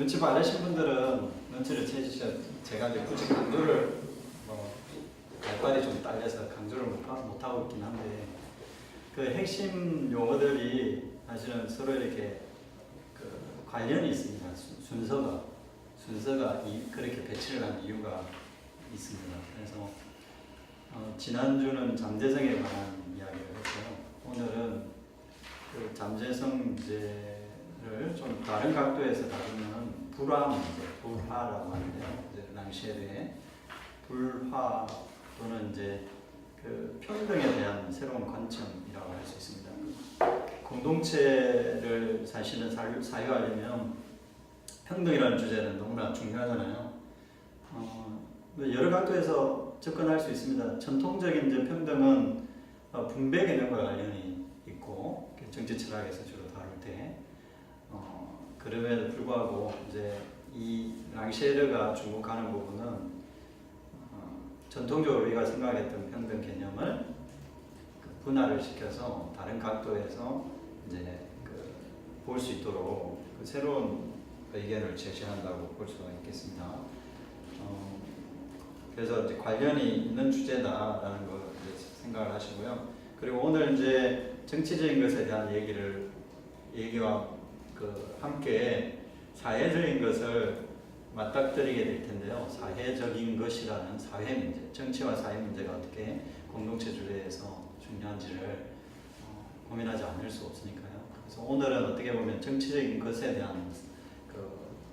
눈치 빠르신 분들은 눈치를 채주셔. 제가 이제 굳이 강조를 발발이 좀 딸려서 강조를 못하고 있긴 한데 그 핵심 용어들이 사실은 서로 이렇게 그 관련이 있습니다. 순서가 그렇게 배치를 한 이유가 있습니다. 그래서 지난주는 잠재성에 관한 이야기를 했고요. 오늘은 그 잠재성 문제를 좀 다른 각도에서 다루는 불화 문제, 불화라고 하는데요. 이제 랑쉐르의 불화 또는 이제 그 평등에 대한 새로운 관점이라고 할 수 있습니다. 공동체를 사실은 사유하려면 평등이라는 주제는 너무나 중요하잖아요. 여러 각도에서 접근할 수 있습니다. 전통적인 이제 평등은 분배 개념과 관련이 있고 정치 철학에서 주로 다룰 때 그럼에도 불구하고 이제 이 랑쉐르가 주목하는 부분은 전통적으로 우리가 생각했던 평등 개념을 분할을 시켜서 다른 각도에서 이제 볼 수 있도록 새로운 의견을 제시한다고 볼 수가 있겠습니다. 그래서 이제 관련이 있는 주제다라는 걸 생각을 하시고요. 그리고 오늘 이제 정치적인 것에 대한 얘기와 함께 사회적인 것을 맞닥뜨리게 될 텐데요. 사회적인 것이라는 사회 문제, 정치와 사회 문제가 어떻게 공동체 주제에서 중요한지를 고민하지 않을 수 없으니까요. 그래서 오늘은 어떻게 보면 정치적인 것에 대한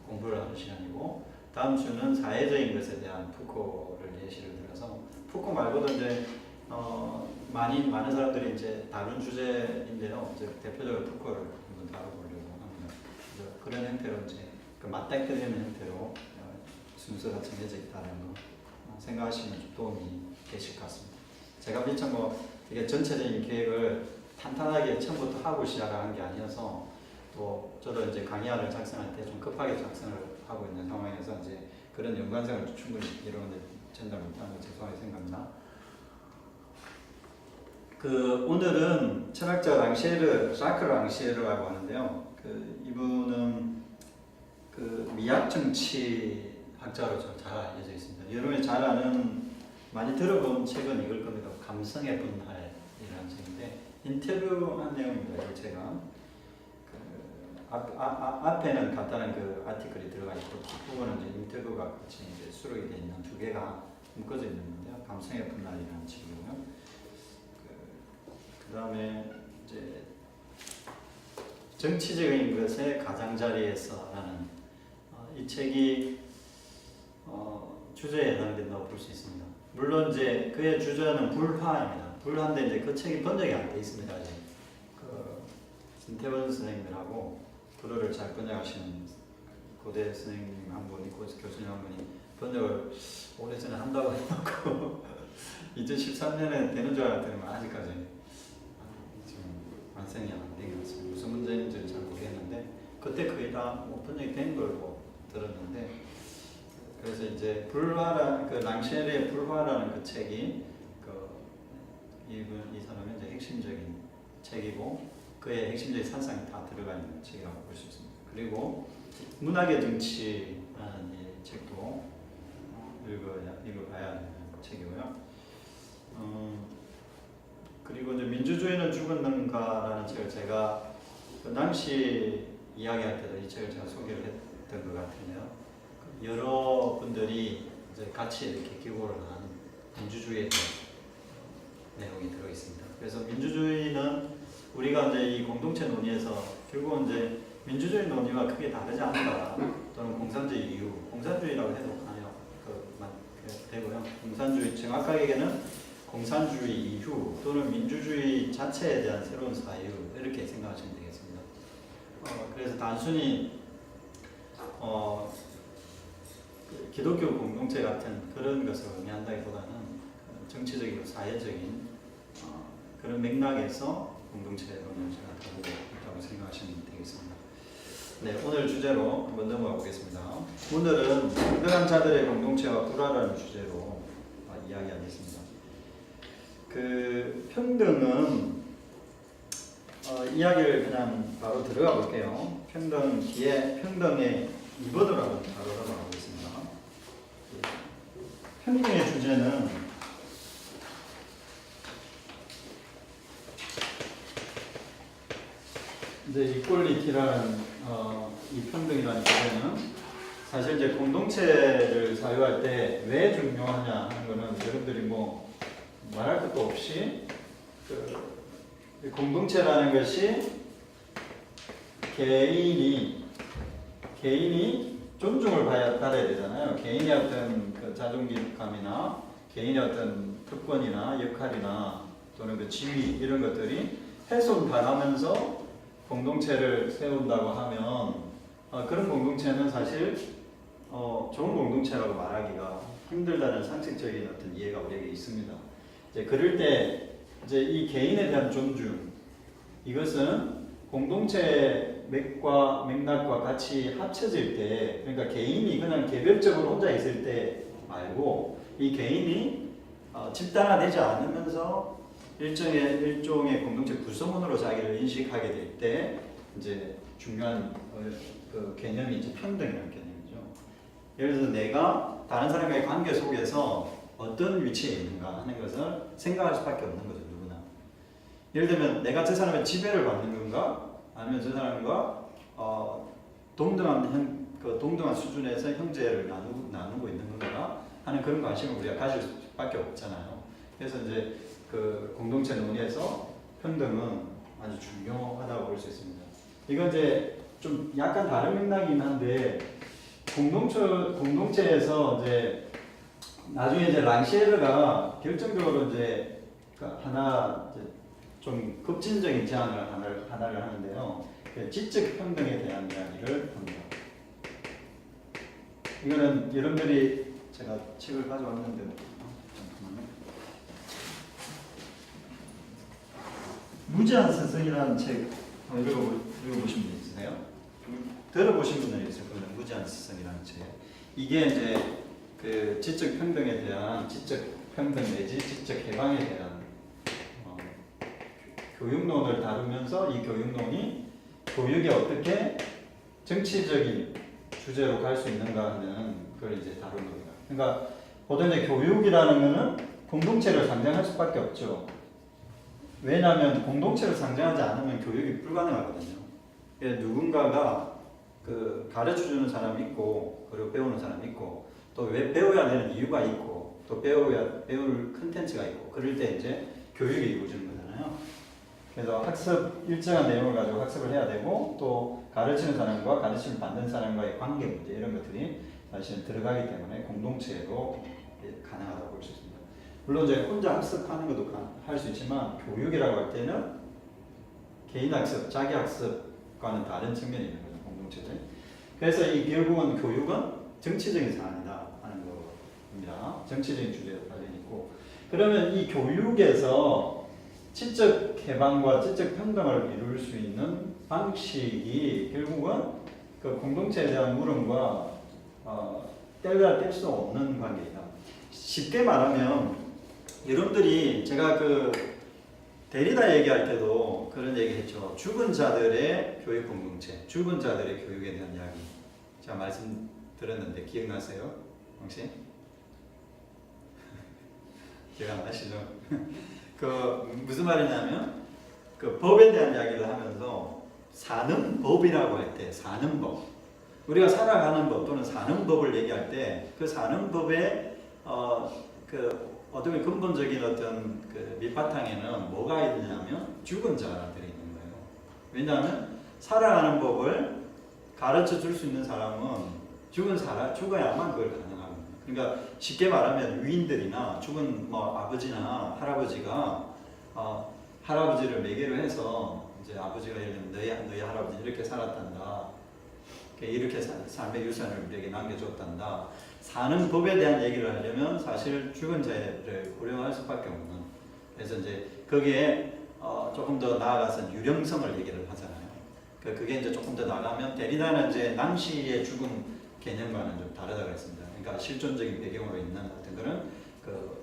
공부를 하는 시간이고, 다음 주는 사회적인 것에 대한 푸코를 예시를 들어서, 푸코 말고도 이제 많은 사람들이 이제 다른 주제인데요. 이제 대표적으로 푸코를 한번 다뤄보려고 합니다. 그런 형태로 이제 맞닥뜨리는 형태로 순서가 정해져 있다는 거 생각하시면 좀 도움이 되실 것 같습니다. 제가 미처 이게 전체적인 계획을 탄탄하게 처음부터 하고 시작한 게 아니어서, 또 저도 이제 강의안을 작성할 때 좀 급하게 작성을 하고 있는 상황에서 이제 그런 연관성을 충분히 이루는데 전달 못하는 거 죄송하게 생각합니다. 오늘은 철학자 샤크 랑쉐르라고 하는데요. 이분은 미학 정치 학자로 잘 알려져 있습니다. 여러분이 잘 아는, 많이 들어본 책은 이걸 겁니다. 감성의 분할이라는 책인데 인터뷰한 내용입니다. 이걸 제가 앞에는 간단한 아티클이 들어가 있고 뒷부분은 이제 인터뷰가 같이 이제 수록이 되어 있는 두 개가 묶어져 있는데요. 감성의 분할이라는 책이고요. 그 다음에 이제 정치적인 것의 가장자리에서라는 이 책이 주제에 해당된다고 볼 수 있습니다. 물론 이제 그의 주제는 불화입니다. 불화인데 이제 그 책이 번역이 안 돼 있습니다. 아직. 신태원 선생님들하고 불어를 잘 번역하시는 고대 선생님 한 분이, 교수님 한 분이 번역을 오래전에 한다고 해놓고 2013년에 되는 줄 알았더니 아직까지 지금 완성이 안 된 것 같습니다. 무슨 문제인지 잘 모르겠는데 그때 거의 다 번역이 된 걸로 들었는데, 그래서 이제 랑쉐르의 불화라는 그 책이 이 사람의 이제 핵심적인 책이고, 그의 핵심적인 산상이 다 들어가 있는 책이라고 볼 수 있습니다. 그리고 문학의 정치라는 이 책도 읽어봐야 하는 책이고요. 그리고 이제 민주주의는 죽었는가라는 책을 제가 당시 이야기할 때도 이 책을 제가 소개를 했던 것 같은데요. 여러 분들이 이제 같이 이렇게 기고를 한 민주주의에 대한 내용이 들어 있습니다. 그래서 민주주의는 우리가 이제 이 공동체 논의에서 결국은 이제 민주주의 논의와 크게 다르지 않다, 또는 공산주의 이유, 공산주의라고 해도 되고요. 공산주의, 정확하게 얘기는 공산주의 이후 또는 민주주의 자체에 대한 새로운 사유, 이렇게 생각하시면 되겠습니다. 그래서 단순히 기독교 공동체 같은 그런 것을 의미한다기보다는 정치적이고 사회적인 그런 맥락에서 공동체론을 제가 다루고 있다고 생각하시면 되겠습니다. 네, 오늘 주제로 한번 넘어가 보겠습니다. 오늘은 평등한 자들의 공동체와 불화라는 주제로 이야기하겠습니다. 평등은 이야기를 그냥 바로 들어가 볼게요. 평등의 2번으로 한번 다루도록 하겠습니다. 평등의 주제는 이제 이퀄리티라는 이 평등이라는 주제는 사실 이제 공동체를 사유할 때 왜 중요하냐 하는 거는 여러분들이 뭐 말할 것도 없이 그 공동체라는 것이 개인이 존중을 받아야 되잖아요. 개인의 어떤 그 자존감이나 개인의 어떤 특권이나 역할이나 또는 그 지위 이런 것들이 훼손당하면서 공동체를 세운다고 하면 그런 공동체는 사실 좋은 공동체라고 말하기가 힘들다는 상식적인 어떤 이해가 우리에게 있습니다. 이제 그럴 때 이제 이 개인에 대한 존중 이것은 공동체 맥락과 같이 합쳐질 때, 그러니까 개인이 그냥 개별적으로 혼자 있을 때 말고 이 개인이 집단화되지 않으면서 일종의 공동체 구성원으로 자기를 인식하게 될 때 이제 중요한 그 개념이 이제 평등이라는 개념이죠. 예를 들어서 내가 다른 사람과의 관계 속에서 어떤 위치에 있는가 하는 것을 생각할 수밖에 없는 거죠, 누구나. 예를 들면 내가 저 사람의 지배를 받는 건가, 아니면 저 사람과 동등한 수준에서 형제를 나누고 있는 건가 하는 그런 관심을 우리가 가질 수밖에 없잖아요. 그래서 이제 그 공동체 논의에서 평등은 아주 중요하다고 볼 수 있습니다. 이건 이제 좀 약간 다른 맥락이긴 한데 공동체에서 이제 나중에 이제 랑시에르가 결정적으로 이제 하나 이제 좀 급진적인 제안을 하나를 하는데요. 지적 평등에 대한 이야기를 합니다. 이거는 여러분들이 제가 책을 가져왔는데 잠깐만요. 무제한 스승이라는 책 읽어보신 분 있으세요? 들어보신 분은 있을 거예요. 무제한 스승이라는 책. 이게 이제 그 지적 평등에 대한 지적 평등 내지 지적 해방에 대한 교육론을 다루면서 이 교육론이 교육이 어떻게 정치적인 주제로 갈 수 있는가 하는 걸 이제 다루는 겁니다. 그러니까 보통 이제 교육이라는 것은 공동체를 상징할 수밖에 없죠. 왜냐하면 공동체를 상징하지 않으면 교육이 불가능하거든요. 누군가가 그 가르쳐주는 사람이 있고, 그리고 배우는 사람이 있고, 또 왜 배워야 되는 이유가 있고, 또 배울 컨텐츠가 있고, 그럴 때 이제 교육이 이루어지는 거잖아요. 그래서 일정한 내용을 가지고 학습을 해야 되고, 또 가르치는 사람과 가르침을 받는 사람과의 관계 문제 이런 것들이 사실 들어가기 때문에 공동체로 가능하다고 볼 수 있습니다. 물론 이제 혼자 학습하는 것도 할 수 있지만 교육이라고 할 때는 개인 학습, 자기 학습과는 다른 측면이 있는 거죠, 공동체들. 그래서 이 결국은 교육은 정치적인 사안이다 하는 겁니다. 정치적인 주제에 관련이 있고. 그러면 이 교육에서 지적 해방과 지적 평등을 이룰 수 있는 방식이 결국은 그 공동체에 대한 물음과 뗄 수 없는 관계이다. 쉽게 말하면 여러분들이 제가 그 데리다 얘기할 때도 그런 얘기했죠. 죽은 자들의 교육 공동체, 죽은 자들의 교육에 대한 이야기 제가 말씀드렸는데 기억나세요? 혹시? 기억 안 나시죠? 그 무슨 말이냐면 그 법에 대한 이야기를 하면서 사는 법이라고 할 때 사는 법, 우리가 살아가는 법 또는 사는 법을 얘기할 때 그 사는 법의 그 어떤 근본적인 어떤 그 밑바탕에는 뭐가 있느냐면 죽은 자들이 있는 거예요. 왜냐하면 살아가는 법을 가르쳐 줄 수 있는 사람은 죽어야만 그걸 가능합니다. 그러니까 쉽게 말하면 위인들이나 죽은 뭐 아버지나 할아버지가 할아버지를 매개로 해서 이제 아버지가 예를 들면 너희 할아버지 이렇게 살았단다. 이렇게 삶의 유산을 우리에게 남겨줬단다. 사는 법에 대한 얘기를 하려면 사실 죽은 자를 고려할 수밖에 없는. 그래서 이제 거기에 조금 더 나아가서 유령성을 얘기를 하잖아요. 그게 이제 조금 더 나가면 데리다는 이제 낭시의 죽음 개념과는 좀 다르다고 했습니다. 그러니까 실존적인 배경으로 있는 어떤 그런 그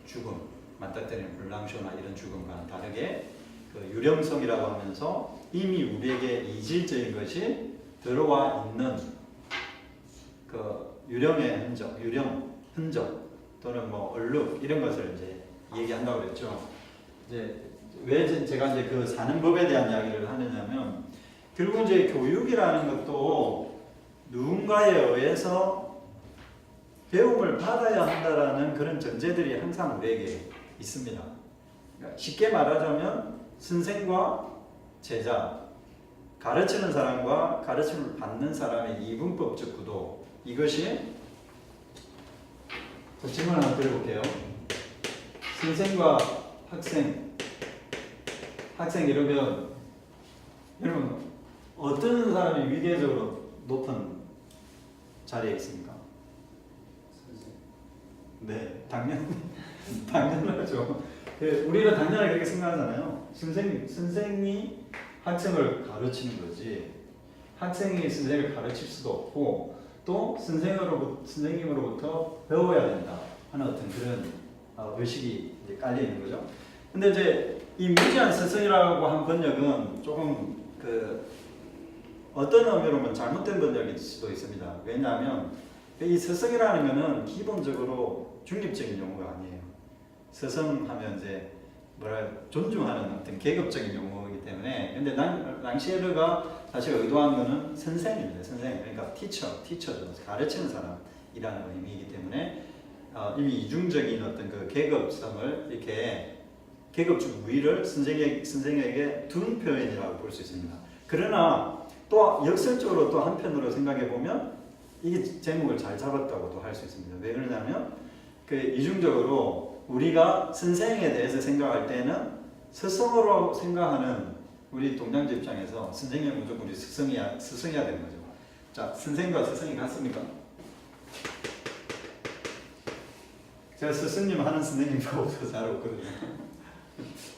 죽음, 맞닥뜨리는 불랑쇼나 이런 죽음과는 다르게 그 유령성이라고 하면서 이미 우리에게 이질적인 것이 들어와 있는 그 유령의 흔적, 유령 흔적 또는 뭐 얼룩 이런 것을 이제 얘기한다고 그랬죠. 이제 왜 제가 이제 그 사는 법에 대한 이야기를 하느냐면 결국 이제 교육이라는 것도 누군가에 의해서 배움을 받아야 한다라는 그런 전제들이 항상 우리에게 있습니다. 그러니까 쉽게 말하자면 선생과 제자, 가르치는 사람과 가르침을 받는 사람의 이분법적 구도, 이것이 질문 하나 드려볼게요. 선생과 학생 이러면 여러분 어떤 사람이 위계적으로 높은 자리에 있습니까? 네, 당연하죠. 우리는 당연하게 그렇게 생각하잖아요. 선생이 학생을 가르치는 거지. 학생이 선생을 가르칠 수도 없고 또 선생님으로부터 배워야 된다 하는 어떤 그런 의식이 이제 깔려 있는 거죠. 근데 이제 이 무지한 스승이라고 한 번역은 조금 그 어떤 의미로는 잘못된 번역일 수도 있습니다. 왜냐하면 이 스승이라는 것은 기본적으로 중립적인 용어가 아니에요. 스승하면 이제 존중하는 어떤 계급적인 용어이기 때문에, 근데 랑시에르가 사실 의도한 것은 선생입니다. 선생, 그러니까 티처죠. 가르치는 사람이라는 의미이기 때문에 이미 이중적인 어떤 그 계급성을 이렇게 계급적 우위를 선생에게 둔 표현이라고 볼 수 있습니다. 그러나 또 역설적으로 또 한편으로 생각해 보면 이게 제목을 잘 잡았다고도 할 수 있습니다. 왜 그러냐면 그 이중적으로 우리가 선생에 대해서 생각할 때는 스승으로 생각하는 우리 동양제 입장에서 선생님은 무조건 우리 스승이야 되는 거죠. 자, 선생과 스승이 같습니까? 제가 스승님 하는 선생님하고 잘 없거든요.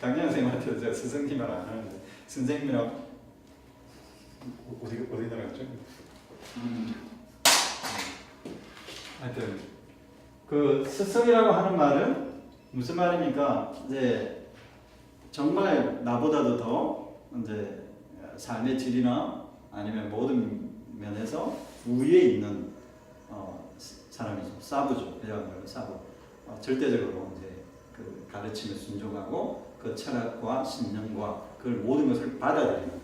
강양 선생님한테 제가 스승님을 안 하는데 선생님이라고 어디 나갔죠? 하여튼 그 스승이라고 하는 말은 무슨 말입니까? 이제 정말 나보다도 더 이제 삶의 질이나 아니면 모든 면에서 우위에 있는 사람이죠. 사부죠. 이런 걸 사부. 절대적으로 이제 그 가르침에 순종하고 그 철학과 신념과 그 모든 것을 받아들이는.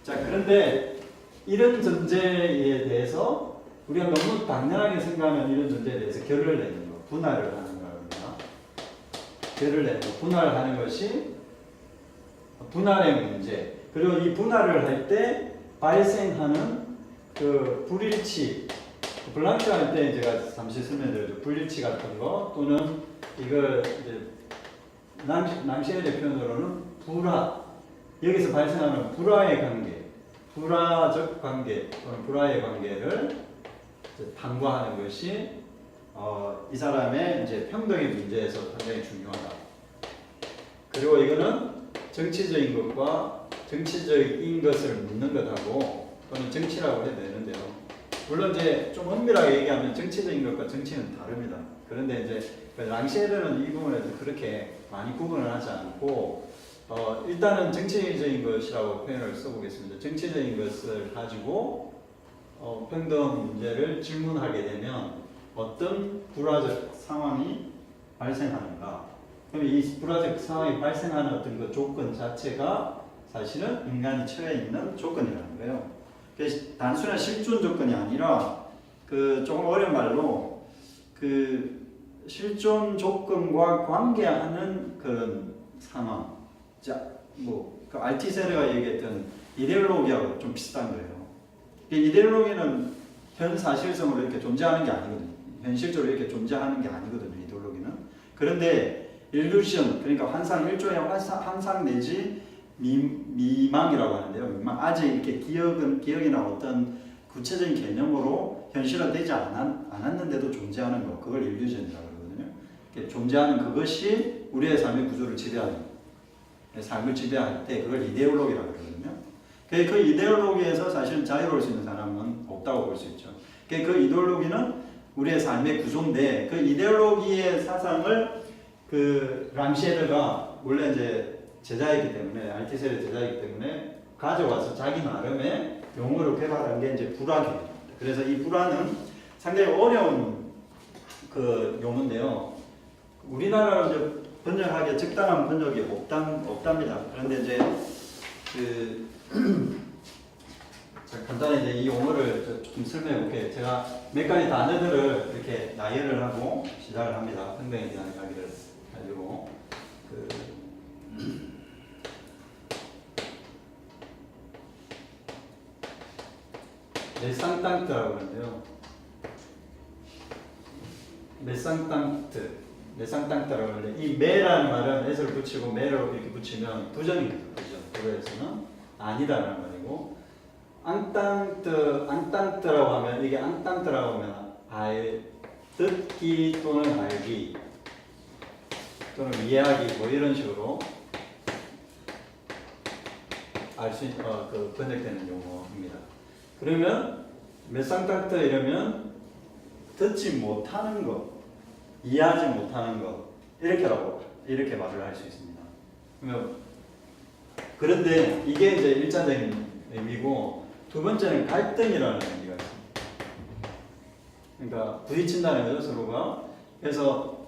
자, 그런데 이런 존재에 대해서 우리가 너무 당연하게 생각하면 이런 존재에 대해서 결을 내는 거, 분할을 하는 겁니다. 결을 내는 거, 분할하는 것이 분할의 문제. 그리고 이 분할을 할 때 발생하는 그 불일치, 블랑크 할 때 제가 잠시 설명드렸죠. 불일치 같은 거 또는 이걸 이제 낭시엘의 표현으로는 불화, 여기서 발생하는 불화의 관계, 불화적 관계 또는 불화의 관계를 탐구하는 것이 이 사람의 이제 평등의 문제에서 굉장히 중요하다. 그리고 이거는 정치적인 것과 정치적인 것을 묻는 것하고 또는 정치라고 해도 되는데요. 물론 이제 좀 엄밀하게 얘기하면 정치적인 것과 정치는 다릅니다. 그런데 이제 랑시에르는 이 부분에서 그렇게 많이 구분을 하지 않고 일단은 정치적인 것이라고 표현을 써보겠습니다. 정치적인 것을 가지고 평등 문제를 질문하게 되면 어떤 불화적 상황이 발생하는가? 그럼 이 불화적 상황이 발생하는 어떤 그 조건 자체가 사실은 인간이 처해 있는 조건이라는 거예요. 단순한 실존 조건이 아니라 그 조금 어려운 말로 그 실존 조건과 관계하는 그런 상황. 자, 그 알티세르가 얘기했던 이데올로기하고 좀 비슷한 거예요. 이데올로기는 현 사실성으로 이렇게 존재하는 게 아니거든요. 현실적으로 이렇게 존재하는 게 아니거든요. 이데올로기는. 그런데 일루션, 그러니까 환상, 일종의 환상 내지 미망이라고 하는데요. 미망. 아직 이렇게 기억이나 어떤 구체적인 개념으로 현실화되지 않았는데도 존재하는 거, 그걸 일루전이라고 그러거든요. 존재하는 그것이 우리의 삶의 구조를 지배하는, 삶을 지배할 때 그걸 이데올로기라고 그러거든요. 그 이데올로기에서 사실은 자유로울 수 있는 사람은 없다고 볼 수 있죠. 그 이데올로기는 우리의 삶의 구조인데 그 이데올로기의 사상을 그 랑시에르가 원래 이제 제자이기 때문에 알티세르 제자이기 때문에 가져와서 자기 나름의 용어를 개발한 게 이제 불화개념입니다. 그래서 이 불화는 상당히 어려운 그 용어인데요. 우리나라로 이제 번역하기에 적당한 번역이 없답니다. 그런데 이제 자, 간단히 이제 이 용어를 좀 설명해 볼게요. 제가 몇 가지 단어들을 이렇게 나열을 하고 시작을 합니다. 평등에 대한 이야기를 가지고 메상땅트라고 하는데요. 메상땅트라고 하는데 이 메라는 말은 s를 붙이고 메로 이렇게 붙이면 부정입니다. 그죠? 그거에서는 아니다라는 말이고 앙땅트라고 하면 이게 앙땅트라고 하면 듣기 또는 알기 또는 이해하기 뭐 이런 식으로 알 수 그 번역되는 용어입니다. 그러면 메상땅트 이러면 듣지 못하는 것, 이해하지 못하는 것 이렇게 말을 할 수 있습니다. 그런데 이게 이제 일차적인 의미고 두 번째는 갈등이라는 의미가 있습니다. 그러니까 부딪힌다는 거죠, 서로가. 그래서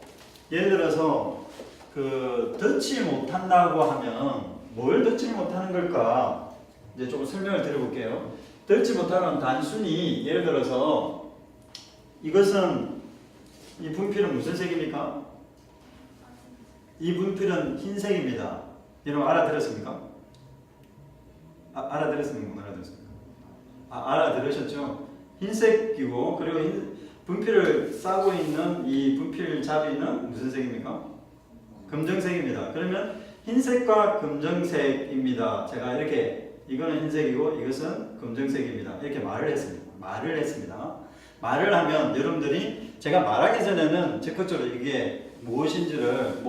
예를 들어서 듣지 못한다고 하면 뭘 듣지 못하는 걸까? 이제 조금 설명을 드려볼게요. 듣지 못하는 단순히 예를 들어서 이것은 이 분필은 무슨 색입니까? 이 분필은 흰색입니다. 여러분 알아들었습니까? 알아들었습니까? 못 알아들었습니까? 알아들으셨죠? 흰색이고 그리고 분필을 싸고 있는 이 분필 잡이는 무슨 색입니까? 검정색입니다. 그러면 흰색과 검정색입니다. 제가 이렇게 이거는 흰색이고 이것은 검정색입니다. 이렇게 말을 했습니다. 말을 하면 여러분들이 제가 말하기 전에는 적극적으로 이게 무엇인지를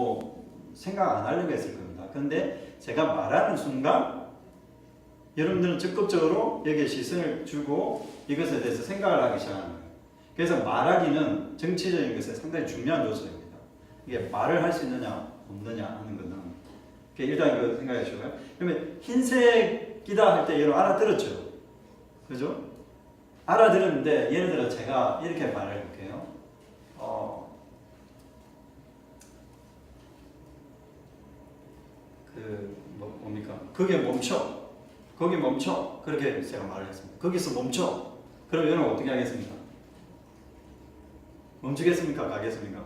생각 안 하려고 했을 겁니다. 그런데 제가 말하는 순간 여러분들은 적극적으로 여기에 시선을 주고 이것에 대해서 생각을 하기 시작하는 거예요. 그래서 말하기는 정치적인 것에 상당히 중요한 요소입니다. 이게 말을 할 수 있느냐 없느냐 하는 것은 일단 그 생각해 주시고요. 그러면 흰색이다 할 때 여러분 알아들었죠? 그죠? 알아들었는데 예를 들어 제가 이렇게 말을 해볼게요. 뭡니까? 거기 멈춰. 그렇게 제가 말을 했습니다. 거기서 멈춰. 그럼 여러분 어떻게 하겠습니까? 멈추겠습니까? 가겠습니까?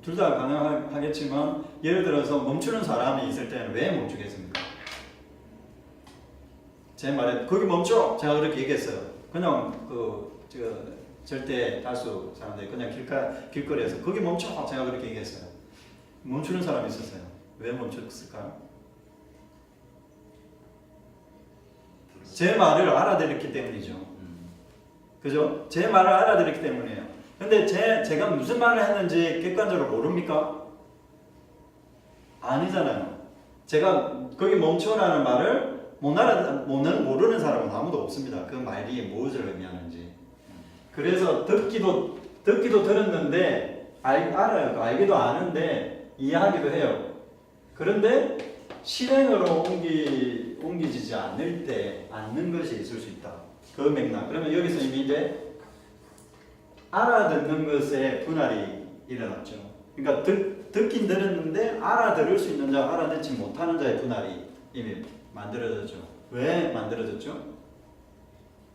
둘 다 가능하겠지만 예를 들어서 멈추는 사람이 있을 때는 왜 멈추겠습니까? 제 말에 거기 멈춰! 제가 그렇게 얘기했어요. 그냥 절대 다수 사람들이 그냥 길거리에서 거기 멈춰! 제가 그렇게 얘기했어요. 멈추는 사람이 있었어요. 왜 멈췄을까요? 제 말을 알아들었기 때문이죠. 그죠? 제 말을 알아들었기 때문이에요. 근데 제가 무슨 말을 했는지 객관적으로 모릅니까? 아니잖아요. 제가 거기 멈춰라는 말을 모르는 사람은 아무도 없습니다. 그 말이 무엇을 의미하는지. 그래서 듣기도 들었는데 알아요. 알기도 아는데 이해하기도 해요. 그런데 실행으로 옮기지지 않는 것이 있을 수 있다. 그 맥락. 그러면 여기서 이미 이제 알아듣는 것에 분할이 일어났죠. 그러니까 듣긴 들었는데 알아들을 수 있는 자, 알아듣지 못하는 자의 분할이 이미 만들어졌죠. 왜 만들어졌죠?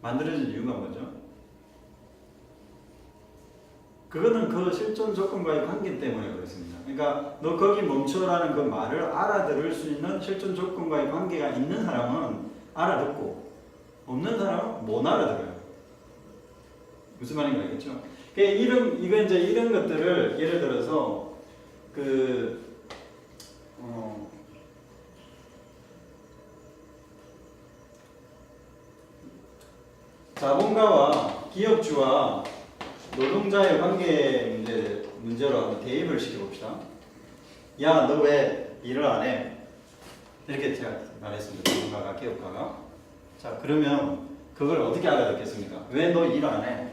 만들어진 이유가 뭐죠? 그거는 그 실존 조건과의 관계 때문에 그렇습니다. 그러니까 너 거기 멈춰라는 그 말을 알아들을 수 있는 실존 조건과의 관계가 있는 사람은 알아듣고 없는 사람은 못 알아들어요. 무슨 말인지 알겠죠? 이거 이제 이런 것들을 예를 들어서 자본가와 기업주와 노동자의 관계 문제로 한번 대입을 시켜봅시다. 야, 너 왜 일을 안 해? 이렇게 제가 말했습니다. 자본가가 기업가가. 자, 그러면 그걸 어떻게 알아듣겠습니까? 왜 너 일 안 해?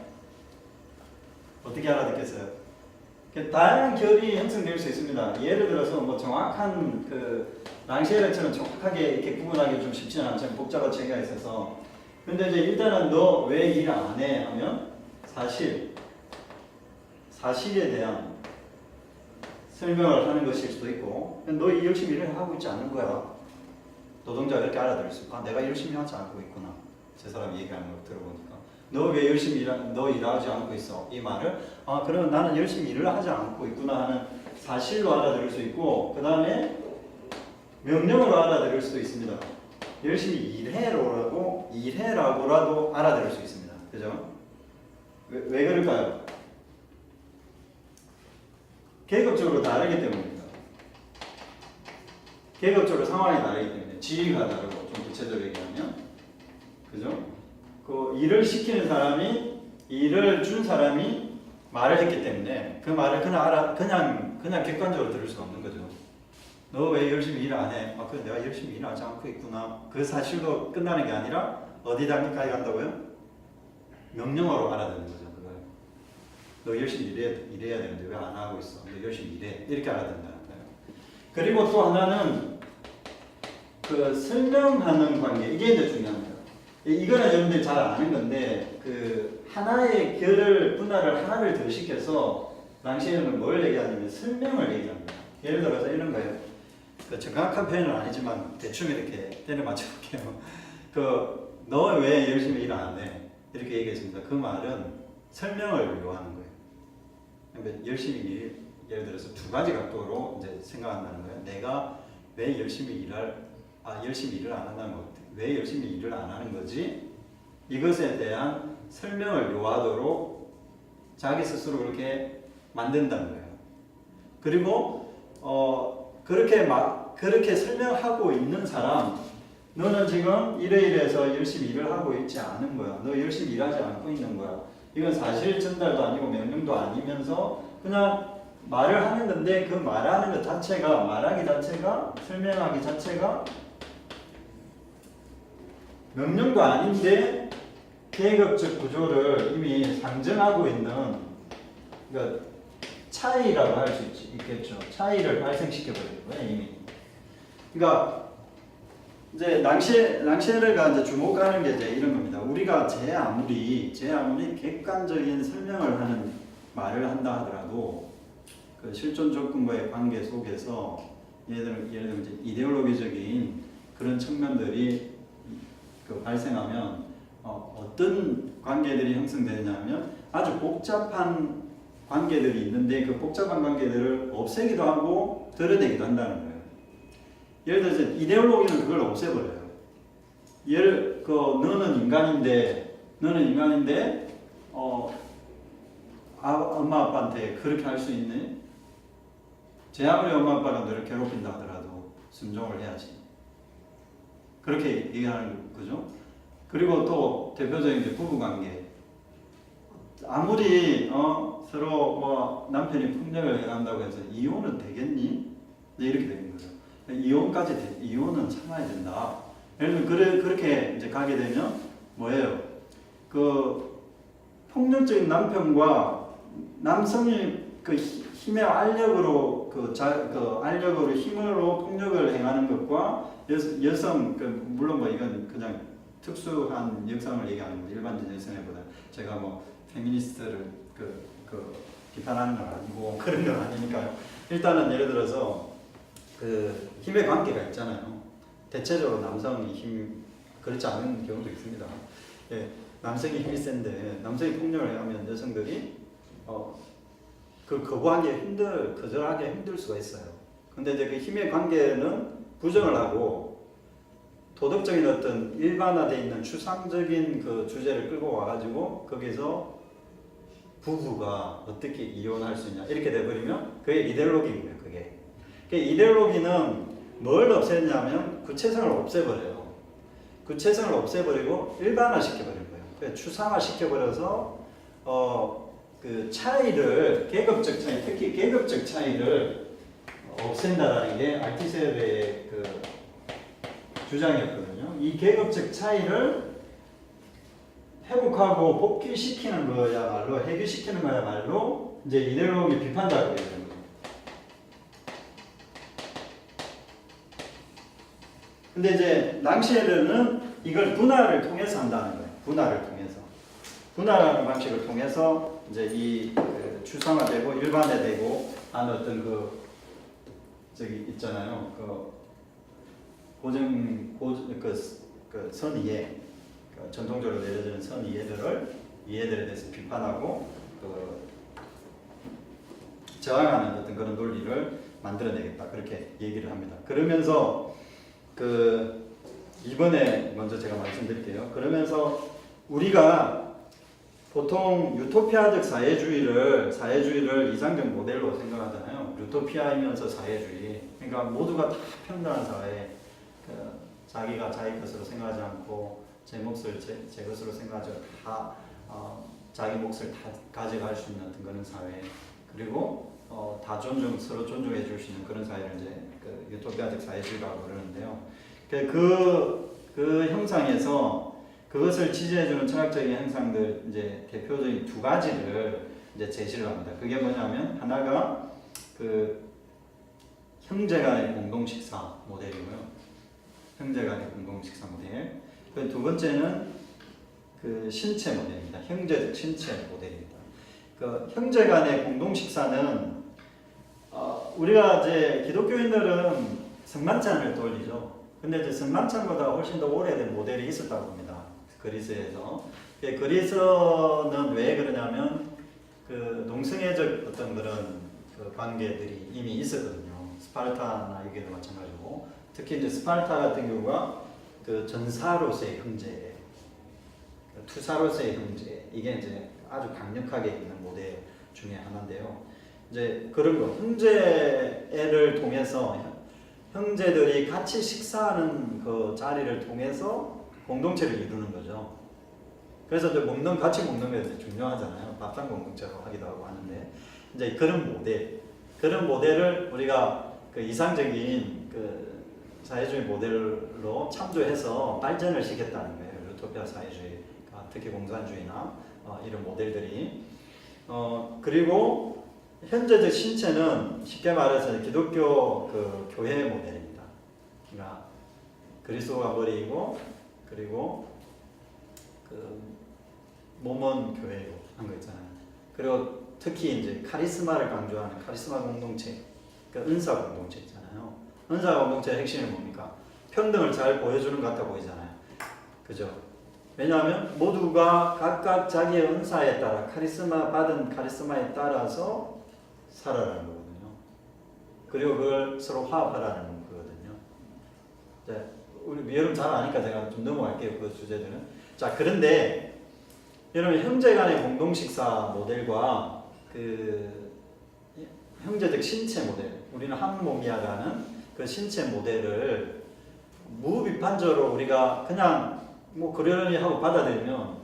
어떻게 알아듣겠어요? 다양한 결이 형성될 수 있습니다. 예를 들어서 정확한 랑시에르처럼 정확하게 이렇게 구분하기 좀 쉽지는 않지만 복잡한 체계가 있어서 근데 이제 일단은 너 왜 일 안 해? 하면 사실에 대한 설명을 하는 것일 수도 있고, 너 열심히 일을 하고 있지 않는 거야. 노동자가 이렇게 알아들을 수 있고, 아, 내가 열심히 하지 않고 있구나. 제 사람이 얘기하는 걸 들어보니까. 너 왜 열심히 너 일하지 않고 있어? 이 말을, 아, 그러면 나는 열심히 일을 하지 않고 있구나 하는 사실로 알아들을 수 있고, 그 다음에 명령으로 알아들을 수도 있습니다. 열심히 일해라고라도 알아들을 수 있습니다. 그죠? 왜 그럴까요? 계급적으로 다르기 때문입니다. 계급적으로 상황이 다르기 때문에 지위가 다르고, 좀 구체적으로 얘기하면, 그죠? 그 일을 시키는 사람이, 일을 준 사람이 말을 했기 때문에 그 말을 그냥 객관적으로 들을 수가 없는 거죠. 너 왜 열심히 일 안 해? 아, 그래, 내가 열심히 일하지 않고 있구나. 그 사실로 끝나는 게 아니라 어디 단계까지 간다고요? 명령어로 알아듣는 거죠. 그걸. 너 열심히 일해야 되는데 왜 안 하고 있어? 너 열심히 일해. 이렇게 알아듣는다는 거예요. 그리고 또 하나는 그 설명하는 관계. 이게 이제 중요합니다. 이거는 여러분들이 잘 아는 건데, 그 하나의 분할을 하나를 더 시켜서 랑시에는 뭘 얘기하냐면 설명을 얘기합니다. 예를 들어서 이런 거예요. 그 정확한 표현은 아니지만 대충 이렇게 때려 맞춰볼게요. 너 왜 열심히 일 안 해? 이렇게 얘기했습니다. 그 말은 설명을 요하는 거예요. 그러니까 열심히 예를 들어서 두 가지 각도로 이제 생각한다는 거예요. 내가 왜 열심히 일을 안 한다는 것 같아. 왜 열심히 일을 안 하는 거지? 이것에 대한 설명을 요하도록 자기 스스로 그렇게 만든다는 거예요. 그리고 그렇게 설명하고 있는 사람, 너는 지금 이래서 열심히 일을 하고 있지 않은 거야. 너 열심히 일하지 않고 있는 거야. 이건 사실 전달도 아니고 명령도 아니면서 그냥 말을 하는 건데, 그 말하는 것 자체가, 말하기 자체가, 설명하기 자체가 명령도 아닌데 계급적 구조를 이미 상정하고 있는, 그러니까 차이라고 할 수 있겠죠. 차이를 발생시켜버리는 거예요, 이미. 그러니까 이제 랑셰르가 이제 주목하는 게 이제 이런 겁니다. 우리가 제 아무리 객관적인 설명을 하는 말을 한다 하더라도 그 실존 조건과의 관계 속에서 예를 들면 이제 이데올로기적인 그런 측면들이 발생하면 어떤 관계들이 형성되냐면 아주 복잡한 관계들이 있는데 그 복잡한 관계들을 없애기도 하고 드러내기도 한다는 거예요. 예를 들어서 이데올로기는 그걸 없애버려요. 너는 인간인데 엄마 아빠한테 그렇게 할 수 있니? 제 아무리 엄마 아빠가 너를 괴롭힌다 하더라도 순종을 해야지. 그렇게 얘기하는 거죠. 그리고 또 대표적인 이제 부부관계. 아무리 서로 뭐 남편이 폭력을 행한다고 해서 이혼은 되겠니? 이렇게 되는 거죠. 이혼은 참아야 된다. 예를 들면 그렇게 이제 가게 되면 뭐예요? 그 폭력적인 남편과 남성이 그 힘의 알력으로 알력으로 힘으로 폭력을 행하는 것과 여성 물론 뭐 이건 그냥 특수한 여성을 얘기하는 겁니다. 일반적인 여성보다 제가 뭐 페미니스트를 비판하는 건 아니고 그런 건 아니니까요. 일단은 예를 들어서 그 힘의 관계가 있잖아요. 대체적으로 남성이 그렇지 않은 경우도 있습니다. 예, 남성이 힘이 센데 남성이 폭력을 하면 여성들이 거절하기 힘들 수가 있어요. 근데 이제 그 힘의 관계는 부정을 하고 도덕적인 어떤 일반화되어 있는 추상적인 그 주제를 끌고 와가지고 거기서 부부가 어떻게 이혼할 수 있냐 이렇게 돼버리면 그게 이데올로기인 거예요. 그게 이데올로기는 뭘 없애냐면 구체성을 없애버려요. 구체성을 없애버리고 일반화시켜버리는 거예요. 그래서 추상화시켜버려서 그 차이를 계급적 차이, 특히 계급적 차이를 없앤다라는 게 알티세르의 그 주장이었거든요. 이 계급적 차이를 회복하고 복귀시키는 거야말로 해결시키는 거야말로 이제 이데올로기 비판자가 되는 거예요. 근데 이제 랑시에르는 이걸 분할을 통해서 한다는 거예요. 분할을 통해서. 분할하는 방식을 통해서 이제 이 추상화되고 일반화되고 하는 어떤 저기 있잖아요. 그 선이해, 전통적으로 내려지는 이해들에 대해서 비판하고 저항하는 어떤 그런 논리를 만들어내겠다, 그렇게 얘기를 합니다. 그러면서 이번에 먼저 제가 말씀드릴게요. 그러면서 우리가 보통 유토피아적 사회주의를 이상적 모델로 생각하잖아요. 유토피아이면서 사회주의. 그러니까 모두가 다 평등한 사회, 자기가 자기 것으로 생각하지 않고 제 몫을 제 것으로 생각하지 않고 다 자기 몫을 다 가져갈 수 있는 어떤 그런 사회. 그리고 다 서로 존중해 줄 수 있는 그런 사회를 이제 유토피아적 사회주의라고 그러는데요. 그 형상에서 그것을 지지해주는 철학적인 형상들, 이제 대표적인 두 가지를 이제 제시를 합니다. 그게 뭐냐면, 하나가 형제 간의 공동 식사 모델이고요. 형제 간의 공동 식사 모델. 두 번째는 신체 모델입니다. 형제적 신체 모델입니다. 형제 간의 공동 식사는 우리가 이제 기독교인들은 성만찬을 돌리죠. 근데 이제 성만찬보다 훨씬 더 오래된 모델이 있었다고 봅니다. 그리스에서. 그리스는 왜 그러냐면 동성애적 어떤 그런 관계들이 이미 있었거든요. 스파르타나 이게도 마찬가지고, 특히 이제 스파르타 같은 경우가 전사로서의 형제, 투사로서의 형제, 이게 이제 아주 강력하게 있는 모델 중에 하나인데요. 이제 그런 거, 형제를 통해서 형제들이 같이 식사하는 그 자리를 통해서 공동체를 이루는 거죠. 그래서 이제 같이 먹는 게 중요하잖아요. 밥상 공동체로 하기도 하고 하는데, 이제 그런 모델을 우리가 이상적인 사회주의 모델로 참조해서 발전을 시켰다는 거예요. 유토피아 사회주의가, 특히 공산주의나 이런 모델들이. 그리고 현재적 신체는 쉽게 말해서 기독교 교회 모델입니다. 그러니까 그리스도가 버리고, 그리고 모몬 교회로 한 거 있잖아요. 그리고 특히 이제 카리스마를 강조하는 카리스마 공동체, 은사 공동체 있잖아요. 은사 공동체의 핵심이 뭡니까? 평등을 잘 보여주는 것 같아 보이잖아요. 그죠? 왜냐하면 모두가 각각 자기의 은사에 따라 받은 카리스마에 따라서 살아라는 거거든요. 그리고 그걸 서로 화합하라는 거거든요. 네, 우리 여러분 잘 아니까 제가 좀 넘어갈게요. 그 주제들은. 자, 그런데 여러분, 형제 간의 공동 식사 모델과 형제적 신체 모델, 우리는 한 몸이야라는 그 신체 모델을 무비판적으로 우리가 그냥 그러려니 하고 받아들이면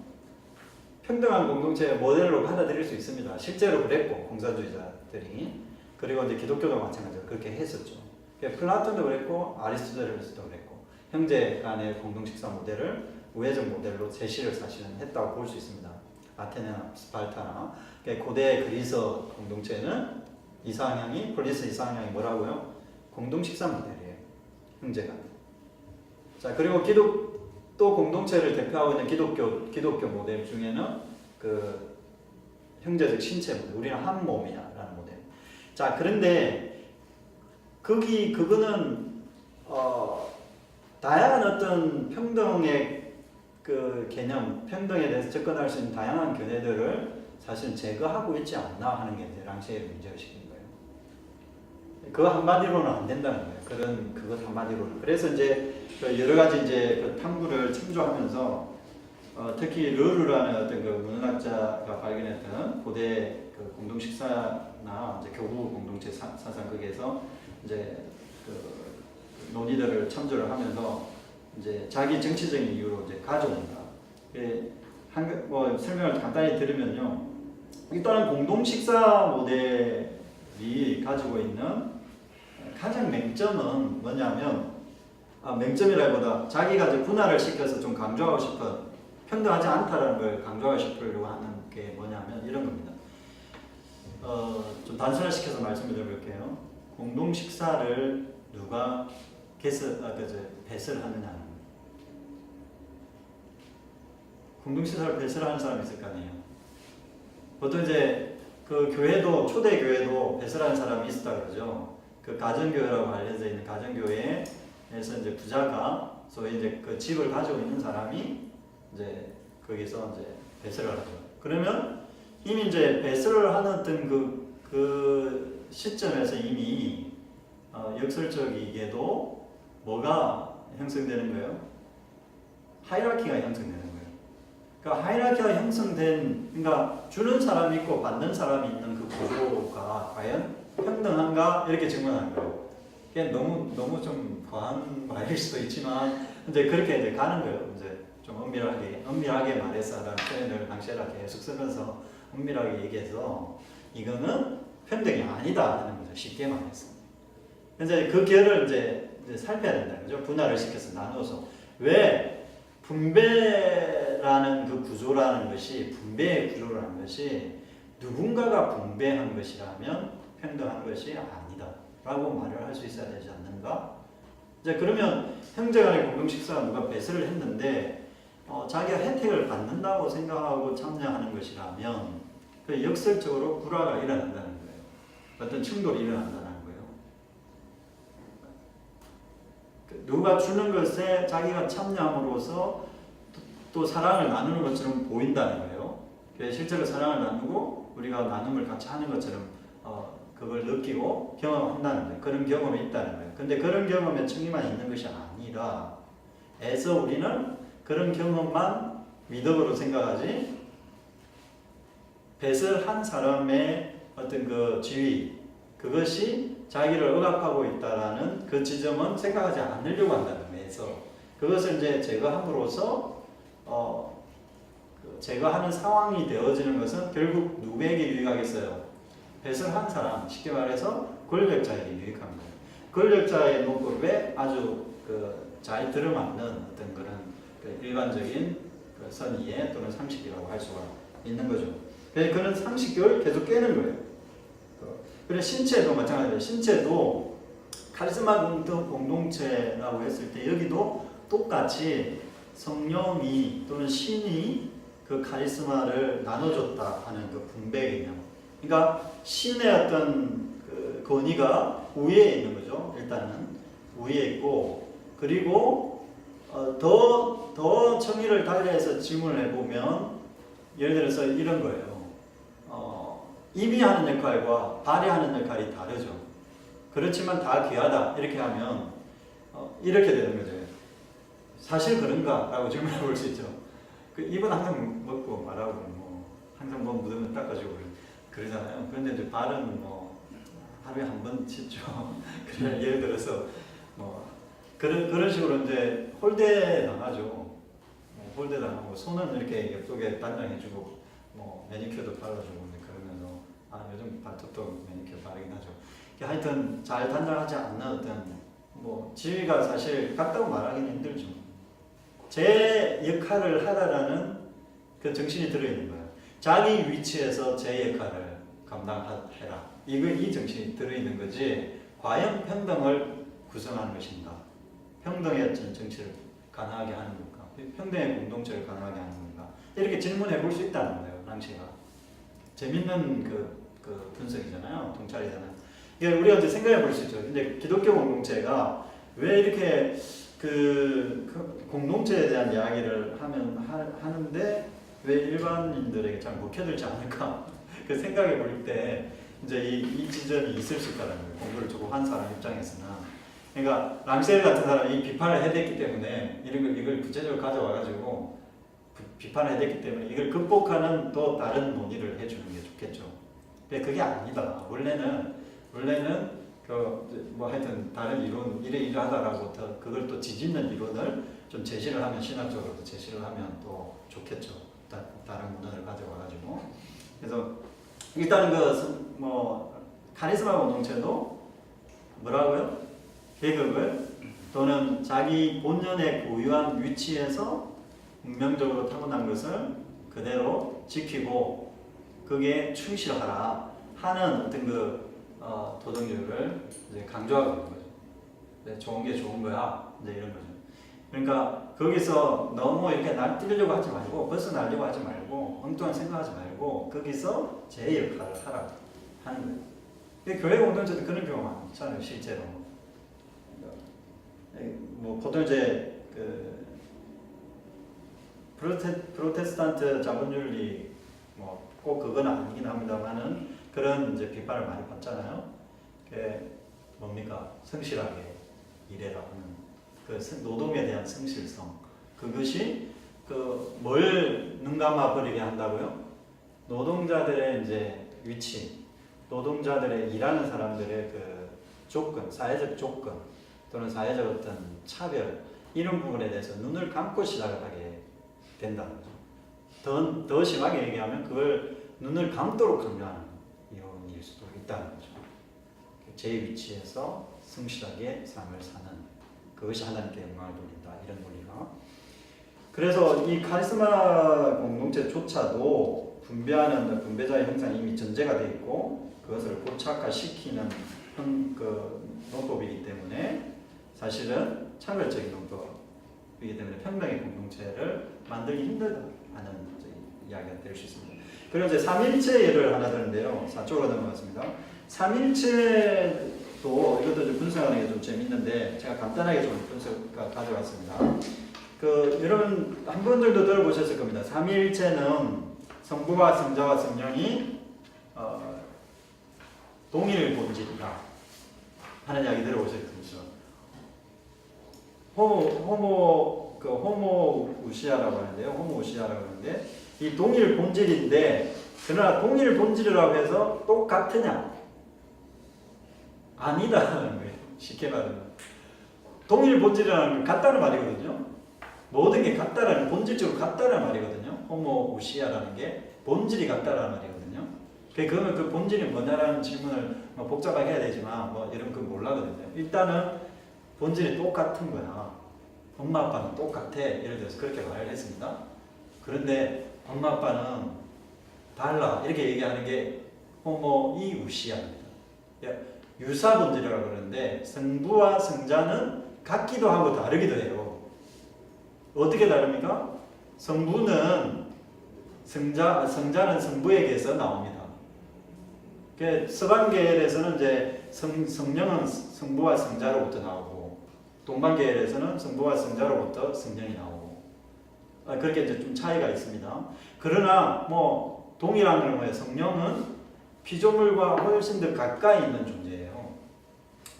평등한 공동체의 모델로 받아들일 수 있습니다. 실제로 그랬고, 공산주의자들이. 그리고 이제 기독교도 마찬가지로 그렇게 했었죠. 플라톤도 그랬고, 아리스토텔레스도 그랬고, 형제 간의 공동 식사 모델을 우회적 모델로 제시를 사실은 했다고 볼 수 있습니다. 아테네나 스파르타나. 고대 그리스 공동체는 폴리스 이상향이 뭐라고요? 공동 식사 모델이에요. 형제가. 자, 그리고 또 공동체를 대표하고 있는 기독교 모델 중에는 형제적 신체 모델, 우리는 한 몸이야라는 모델. 자, 그런데 그거는 다양한 어떤 평등의 개념, 평등에 대해서 접근할 수 있는 다양한 견해들을 사실 제거하고 있지 않나 하는 게 랑시에르 문제의식인 거예요. 그거 한마디로는 안 된다는 거예요. 그것 한마디로는. 그래서 이제 여러 가지 이제 탐구를 참조하면서 특히 르르라는 어떤 문학자가 발견했던 고대 공동 식사나 이제 교부 공동체 사상 거기에서 이제 논의들을 참조를 하면서 이제 자기 정치적인 이유로 이제 가져온다. 설명을 간단히 들으면요. 일단은 공동 식사 모델이 가지고 있는 가장 맹점은 뭐냐면, 맹점이라기보다 자기가 이제 분할을 시켜서 좀 강조하고 싶은, 평등하지 않다라는 걸 강조하고 싶으려고 하는 게 뭐냐면 이런 겁니다. 좀 단순화시켜서 말씀을 드려볼게요. 공동 식사를 누가 배설하느냐는 거예요. 공동시설을 배설을 하는 사람이 있을 거 아니에요. 보통 이제 그 교회도 초대 교회도 배설하는 사람이 있었다 그러죠. 그 가정교회라고 알려져 있는 가정교회에서 이제 부자가 소위 이제 그 집을 가지고 있는 사람이 이제 거기서 이제 배설을 하죠. 그러면 이미 이제 배설을 하는 어떤 그 시점에서 이미 역설적이게도 뭐가 형성되는 거예요? 하이라키가 형성되는 거예요. 그러니까 하이라키가 형성된, 그러니까 주는 사람이 있고 받는 사람이 있는 그 구조가 과연 평등한가 이렇게 질문하는 거예요. 그게 너무 좀 과한 말일 수도 있지만 이제 그렇게 이제 가는 거예요. 이제 좀 엄밀하게 말해서라는 표현을 당시에라 계속 쓰면서 엄밀하게 얘기해서 이거는 평등이 아니다 하는 거죠. 쉽게 말해서. 이제 그 결을 이제 살펴야 된다는 거죠. 분할을 시켜서 나눠서 왜 분배라는 그 구조라는 것이 분배의 구조라는 것이 누군가가 분배한 것이라면 평등한 것이 아니다라고 말을 할 수 있어야 되지 않는가? 이제 그러면 형제간의 공동 식사가 누가 배설을 했는데 자기가 혜택을 받는다고 생각하고 참여하는 것이라면 그 역설적으로 불화가 일어난다는 거예요. 어떤 충돌이 일어난다는 거예요. 누가 주는 것에 자기가 참여함으로써 또 사랑을 나누는 것처럼 보인다는 거예요. 실제로 사랑을 나누고 우리가 나눔을 같이 하는 것처럼 그걸 느끼고 경험한다는 거예요. 그런 경험이 있다는 거예요. 근데 그런 경험에 충이만 있는 것이 아니라 애써 우리는 그런 경험만 미덕으로 생각하지 배설한 사람의 어떤 그 지위 그것이 자기를 억압하고 있다라는 그 지점은 생각하지 않으려고 한다는 거예요. 그것을 이제 제거함으로써 제거하는 상황이 되어지는 것은 결국 누구에게 유익하겠어요? 배설한 사람, 쉽게 말해서 권력자에게 유익한 거예요. 권력자의 노골에 아주 잘 들어맞는 어떤 그런 일반적인 선의의 또는 상식이라고 할 수가 있는 거죠. 그런 상식을 계속 깨는 거예요. 그래서 신체도 마찬가지예요. 신체도 카리스마 공동체라고 했을 때 여기도 똑같이 성령이 또는 신이 그 카리스마를 나눠줬다 하는 그 분배 개념. 그러니까 신의 어떤 그 권위가 우위에 있는 거죠. 일단은 우위에 있고 그리고 더 정의를 달리해서 질문을 해보면 예를 들어서 이런 거예요. 입이 하는 역할과 발이 하는 역할이 다르죠. 그렇지만 다 귀하다 이렇게 하면 이렇게 되는 거죠. 사실 그런가? 라고 질문해 볼 수 있죠. 그 입은 항상 먹고 말하고 항상 뭐 묻으면 닦아주고 그러잖아요. 그런데 이제 발은 하루에 한 번 씻죠. 그래 예를 들어서 그런 식으로 이제 홀대 당하죠. 홀대 당하고 손은 이렇게 옆쪽에 단장해주고 매니큐어도 발라주고 그러면서 요즘 발톱도 매니큐어 바르긴 하죠. 하여튼 잘 단장하지 않는 어떤 지위가 사실 같다고 말하기는 힘들죠. 제 역할을 하라라는 그 정신이 들어있는 거예요. 자기 위치에서 제 역할을 감당해라. 이 정신이 들어있는 거지. 과연 평등을 구성하는 것인가? 평등의 정치를 가능하게 하는 건가? 평등의 공동체를 가능하게 하는 건가? 이렇게 질문해 볼 수 있다는 거예요. 랑시가 재밌는 그 분석이잖아요. 통찰이잖아요. 우리가 이제 생각해 볼 수 있죠. 근데 기독교 공동체가 왜 이렇게 그 공동체에 대한 이야기를 하는데 왜 일반인들에게 잘 먹혀들지 않을까? 그 생각해 볼 때 이제 이 지점이 있을 수 있다는 거예요. 공부를 조금 한 사람 입장에서는. 그러니까 랑셀 같은 사람이 비판을 해댔기 때문에 이걸 구체적으로 가져와가지고 비판을 해댔기 때문에 이걸 극복하는 또 다른 논의를 해주는 게 좋겠죠. 근데 그게 아니다. 원래는 하여튼 다른 이론 이러하다라고 그걸 또 뒤집는 이론을 좀 제시를 하면 신학적으로 제시를 하면 또 좋겠죠. 다른 문헌을 가져와가지고. 그래서 일단은 카리스마 공동체도 뭐라고요? 계급을 또는 자기 본연의 고유한 위치에서 운명적으로 타고난 것을 그대로 지키고 그게 충실하라 하는 어떤 도덕률을 이제 강조하고 있는 거죠. 좋은 게 좋은 거야. 이제 이런 거죠. 그러니까 거기서 너무 이렇게 날뛰려고 하지 말고 벗어나려고 하지 말고 엉뚱한 생각하지 말고 거기서 제 역할을 하라 하는 거예요. 교회 공동체도 그런 경우가 많잖아요, 실제로. 뭐 보통 이제 그 프로테스탄트 자본윤리 뭐 꼭 그건 아니긴 합니다만은 그런 이제 비판을 많이 받잖아요. 그게 뭡니까? 성실하게 일해라 하는 그 노동에 대한 성실성, 그것이 그 뭘 눈감아 버리게 한다고요? 노동자들의 이제 위치, 노동자들의 일하는 사람들의 그 조건, 사회적 조건 또는 사회적 어떤 차별 이런 부분에 대해서 눈을 감고 시작을 하게 된다는 거죠. 더 심하게 얘기하면 그걸 눈을 감도록 강요하는 이론일 수도 있다는 거죠. 제 위치에서 성실하게 삶을 사는 그것이 하나님께 영광을 돌린다 이런 논리가. 그래서 이 카리스마 공동체조차도 분배자의 형상이 이미 전제가 되어 있고 그것을 고착화시키는 그 논법이기 때문에 사실은 차별적인 논법이기 때문에 평등의 공동체를 만들기 힘들다는 이야기가 될 수 있습니다. 그리고 이제 삼일체 예를 하나 드는데요. 4쪽으로 넘어갔습니다. 삼일체도 이것도 좀 분석하는 게 좀 재밌는데 제가 간단하게 좀 가져왔습니다. 여러분 한 번 정도 들어보셨을 겁니다. 삼일체는 성부와 성자와 성령이 동일 본질이다 하는 이야기 들어보셨죠. 호모우시아라고 하는데요. 호모우시아라고 하는데 이 동일 본질인데 그러나 동일 본질이라고 해서 똑같으냐? 아니다라는 거예요. 쉽게 말하면 동일 본질이라는 건 같다는 말이거든요. 모든 게 같다라는 본질적으로 같다는 말이거든요. 호모우시아라는 게 본질이 같다라는 말이거든요. 그러면 그 본질이 뭐냐라는 질문을 복잡하게 해야 되지만 이런 건 몰라거든요. 일단은 본질이 똑같은 거야. 엄마 아빠는 똑같아. 예를 들어서 그렇게 말을 했습니다. 그런데 엄마 아빠는 달라 이렇게 얘기하는 게 호모이우시아입니다. 유사 본질이라고 그러는데 성부와 성자는 같기도 하고 다르기도 해요. 어떻게 다릅니까? 성부는 성자는 성부에게서 나옵니다. 서방 계열에서는 이제 성령은 성부와 성자로부터 나오고 동방 계열에서는 성부와 성자로부터 성령이 나오고 그렇게 이제 좀 차이가 있습니다. 그러나 동일한 건 뭐예요? 성령은 피조물과 훨씬 더 가까이 있는 존재예요.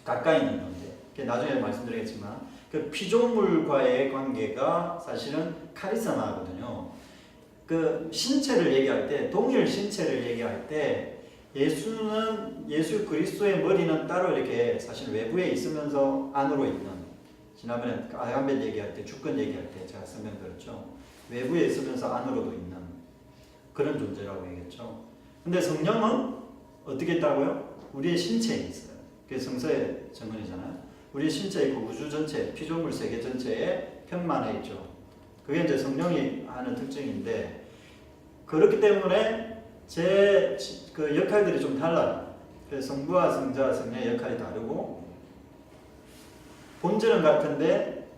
가까이 있는 존재. 나중에 말씀드리겠지만 그 피조물과의 관계가 사실은 카리스마거든요. 그 신체를 얘기할 때 동일 신체를 얘기할 때 예수 그리스도의 머리는 따로 이렇게 사실 외부에 있으면서 안으로 있는 지난번에 아담벨 얘기할 때 주권 얘기할 때 제가 설명드렸죠. 외부에 있으면서 안으로도 있는 그런 존재라고 얘기했죠. 근데 성령은 어떻게 있다고요? 우리의 신체에 있어요. 그게 성서의 증언이잖아요. 우리 신체의 그 우주 전체, 피조물 세계 전체에 편만해 있죠. 그게 이제 성령이 하는 특징인데 그렇기 때문에 그 역할들이 좀 달라요. 그래서 성부와 성자, 성령의 역할이 다르고 본질은 같은데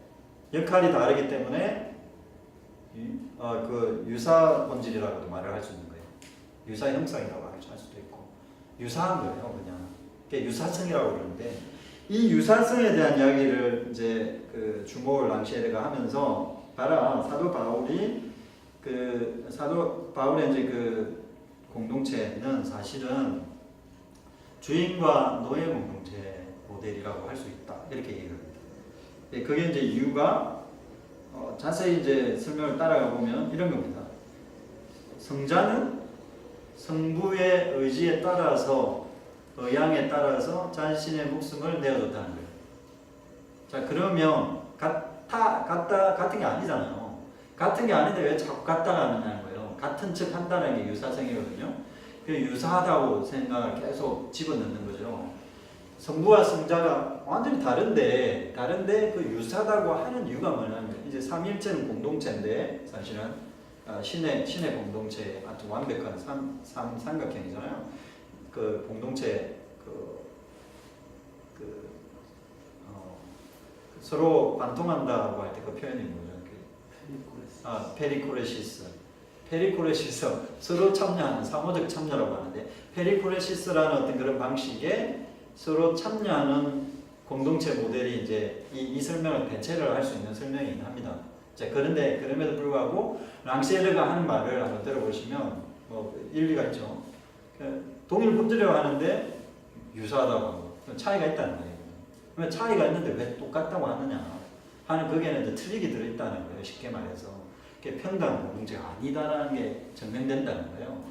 역할이 다르기 때문에 그 유사 본질이라고도 말을 할 수 있는 거예요. 유사 형상이라고 할 수도 있고 유사한 거예요, 그냥. 그게 유사성이라고 그러는데 이 유사성에 대한 이야기를 이제 그 주목을 랑시에르가 하면서 봐라 사도 바울의 이제 그 공동체는 사실은 주인과 노예 공동체 모델이라고 할 수 있다 이렇게 얘기합니다. 그게 이제 이유가 자세히 이제 설명을 따라가 보면 이런 겁니다. 성자는 성부의 의지에 따라서 의향에 따라서 자신의 목숨을 내어줬다는 거예요. 자 그러면 같은 게 아니잖아요. 같은 게 아닌데 왜 자꾸 같다가 하느냐는 거예요. 같은 척 한다는 게 유사성이거든요. 그 유사하다고 생각을 계속 집어넣는 거죠. 성부와 성자가 완전히 다른데 그 유사하다고 하는 이유가 뭐냐면 이제 삼일체는 공동체인데 사실은 신의 공동체 아주 완벽한 삼각형이잖아요. 그 공동체 서로 관통한다고 할 때 그 표현이 뭐죠? 페리코레시스. 페리코레시스 서로 참여하는 사모적 참여라고 하는데 페리코레시스라는 어떤 그런 방식에 서로 참여하는 공동체 모델이 이제 이 설명을 대체를 할 수 있는 설명이긴 합니다. 자, 그런데 그럼에도 불구하고 랑시에르가 하는 말을 한번 들어보시면 뭐 일리가 있죠. 동일 품질이라고 하는데 유사하다고 하고 차이가 있다는 거예요. 그러면 차이가 있는데 왜 똑같다고 하느냐 하는 거기에는 이제 트릭이 들어있다는 거예요. 쉽게 말해서 그게 평등한 공동체가 아니다라는 게 증명된다는 거예요.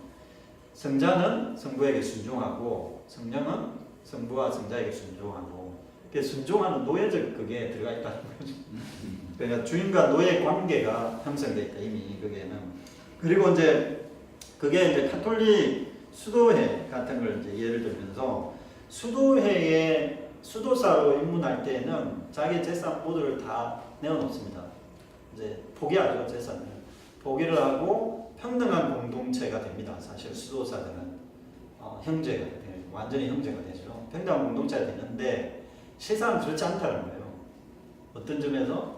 성자는 성부에게 순종하고 성령은 성부와 성자에게 순종하고 순종하는 노예적 그게 들어가 있다는 거죠. 그러니까 주인과 노예 관계가 형성되어 있다 이미 거기에는. 그리고 이제 그게 이제 카톨릭 수도회 같은 걸 이제 예를 들면서 수도회에 수도사로 입문할 때는 자기 재산 모두를 다 내어놓습니다. 이제 포기하죠. 재산을 포기를 하고 평등한 공동체가 됩니다. 사실 수도사들은 형제가 돼요. 완전히 형제가 되죠. 평등한 공동체가 되는데 실상은 그렇지 않다는 거예요. 어떤 점에서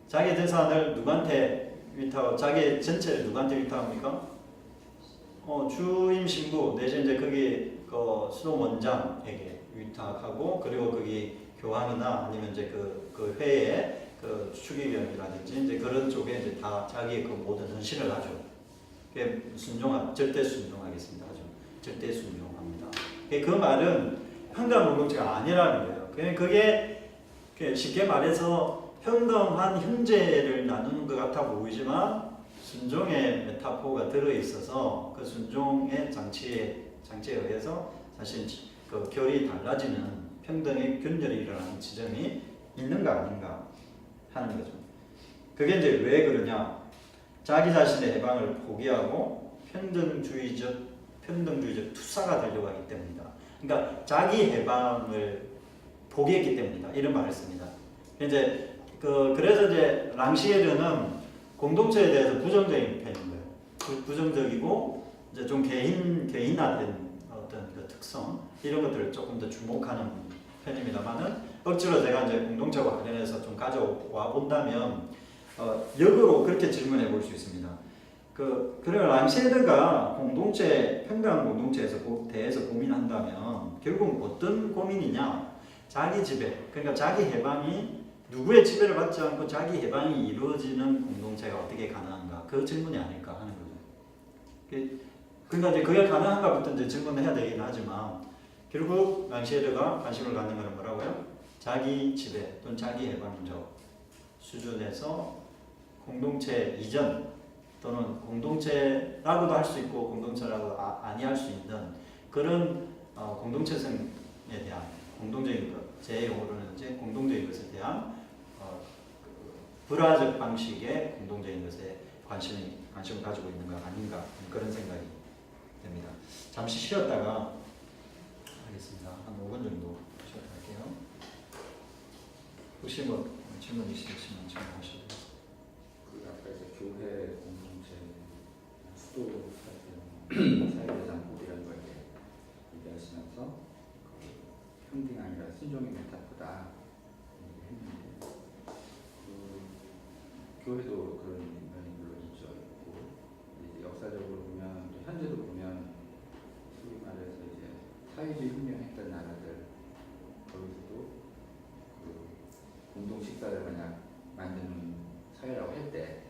자기 재산을 누구한테 위탁하고 자기 전체를 누구한테 위탁합니까? 주임 신부 내지 이제 거기 그 수도 원장에게 위탁하고 그리고 거기 교황이나 아니면 이제 그 회의 그 추기경이라든지 이제 그런 쪽에 이제 다 자기의 그 모든 헌신을 하죠. 절대 순종하겠습니다. 하죠. 절대 순종합니다. 그 말은 평등한 공동체가 아니라는 거예요. 그게 쉽게 말해서 평등한 형제를 나누는 것 같아 보이지만 순종의 메타포가 들어있어서 그 순종의 장치에 의해서 사실 그 결이 달라지는 평등의 균열이 일어나는 지점이 있는가 아닌가 하는 거죠. 그게 이제 왜 그러냐? 자기 자신의 해방을 포기하고 평등주의적 투사가 되려고 하기 때문이다. 그러니까 자기 해방을 포기했기 때문이다. 이런 말을 씁니다. 그래서 이제 랑시에르는 공동체에 대해서 부정적인 편인 거예요. 부정적이고 이제 좀 개인화된 어떤 그 특성 이런 것들을 조금 더 주목하는 편입니다만은 억지로 제가 이제 공동체와 관련해서 좀 가져와 본다면 역으로 그렇게 질문해 볼 수 있습니다. 그래요. 랑시에르가 평등한 공동체에서 대해서 고민한다면 결국 어떤 고민이냐? 자기 지배, 그러니까 자기 해방이 누구의 지배를 받지 않고 자기 해방이 이루어지는 공동체가 어떻게 가능한가? 그 질문이 아닐까 하는 거죠. 그러니까 이제 그게 가능한가부터 이제 질문을 해야 되긴 하지만 결국 랑시에르가 관심을 갖는 것은 뭐라고요? 자기 지배 또는 자기 해방적 수준에서 공동체 이전 또는 공동체라고도 할 수 있고 공동체라고 아니할 수 있는 그런 공동체성에 대한 공동적인 것, 제 용어로는 이제 공동적인 것에 대한 불화적 방식의 공동적인 것에 관심을 가지고 있는 거 아닌가 그런 생각이 됩니다. 잠시 쉬었다가 하겠습니다. 한 5분 정도 쉬었다 할게요. 혹시 뭐 질문 있으시면 질문하셔도 돼요. 아까 이제 교회 공동체 수도 사회대상 법이라는 걸 얘기하시면서 평등이 아니라 순종의 메타포다 했는데 교회도 그런 면이 물론 있죠. 이제 역사적으로 보면 또 현재도 보면 소위 말해서 이제 사회주의 혁명했던 나라들 거기서도 그 공동 식사를 만약 만드는 사회라고 할 때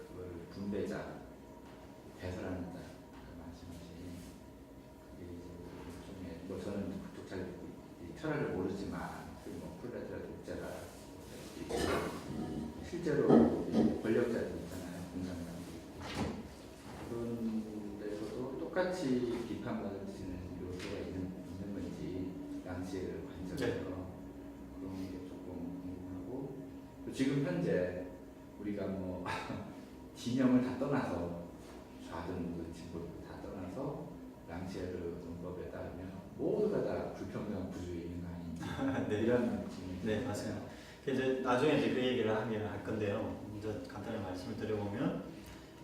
그걸 분배자 배설한다 말씀하신 그게 이제 뭐 저는 그쪽 잘 철학을 모르지만 뭐 프롤레타리아 독재라 실제로 권력자들 있잖아요. 공산당들 그런 데서도 똑같이 비판받으시는 요소가 있는 건지 랑시에르 관점에서 그런 게 조금 궁금하고 지금 현재 우리가 뭐 진영을 다 떠나서 좌든 진보를 다 떠나서 랑시에르 논법에 따르면 모두가 다 불평등한 구조에 있는 거 아닌지 네. 이런 느낌이 네, 맞아요. 이제 나중에 이제 그 얘기를 하긴 할 건데요. 먼저 간단히 말씀을 드려보면